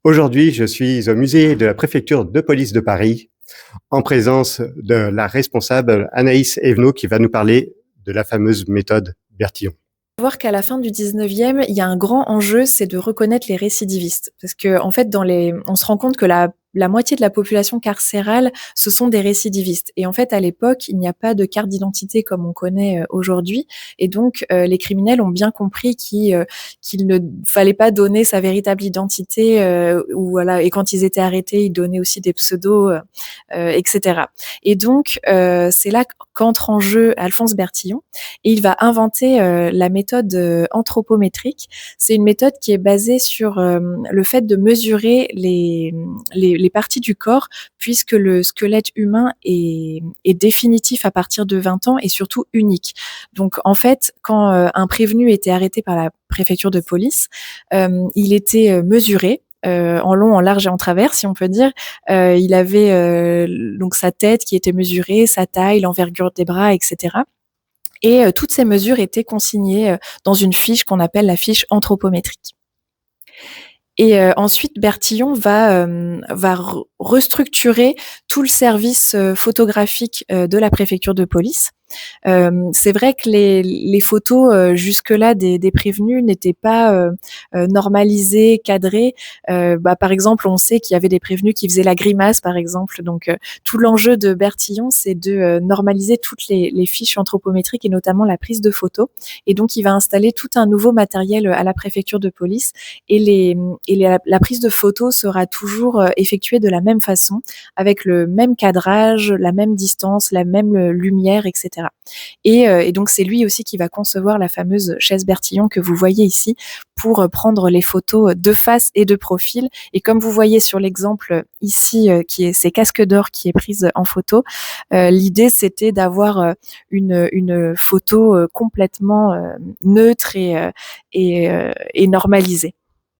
Aujourd'hui, je suis au musée de la préfecture de police de Paris, en présence de la responsable Anaïs Evenot qui va nous parler de la fameuse méthode Bertillon. Voir qu'à la fin du 19e, il y a un grand enjeu, c'est de reconnaître les récidivistes. Parce que, en fait, on se rend compte que la moitié de la population carcérale, ce sont des récidivistes. Et en fait, à l'époque, il n'y a pas de carte d'identité comme on connaît aujourd'hui. Et donc, les criminels ont bien compris qu'il ne fallait pas donner sa véritable identité. Ou voilà. Et quand ils étaient arrêtés, ils donnaient aussi des pseudos, etc. Et donc, c'est là qu'entre en jeu Alphonse Bertillon. Et il va inventer la méthode anthropométrique. C'est une méthode qui est basée sur le fait de mesurer les parties du corps, puisque le squelette humain est définitif à partir de 20 ans et surtout unique. Donc en fait, quand un prévenu était arrêté par la préfecture de police, il était mesuré en long, en large et en travers, si on peut dire. Il avait donc sa tête qui était mesurée, sa taille, l'envergure des bras, etc. Et toutes ces mesures étaient consignées dans une fiche qu'on appelle la fiche anthropométrique. Et ensuite, Bertillon va restructurer tout le service photographique de la préfecture de police. C'est vrai que les photos jusque-là des prévenus n'étaient pas normalisées, cadrées. Par exemple, on sait qu'il y avait des prévenus qui faisaient la grimace, par exemple. Donc, tout l'enjeu de Bertillon, c'est de normaliser toutes les fiches anthropométriques et notamment la prise de photos. Et donc, il va installer tout un nouveau matériel à la préfecture de police et la prise de photos sera toujours effectuée de la même façon, avec le même cadrage, la même distance, la même lumière, etc. Et donc, c'est lui aussi qui va concevoir la fameuse chaise Bertillon que vous voyez ici pour prendre les photos de face et de profil. Et comme vous voyez sur l'exemple ici, c'est Casque d'Or qui est prise en photo, l'idée c'était d'avoir une photo complètement neutre et normalisée.